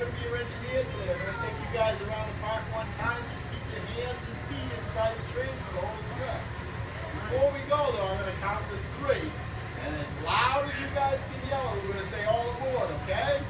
going to be your engineer today. I'm going to take you guys around the park one time. Just keep your hands and feet inside the train for the whole trip. Before we go, though, I'm going to count to 3. And as loud as you guys can yell, we're going to say all aboard, okay?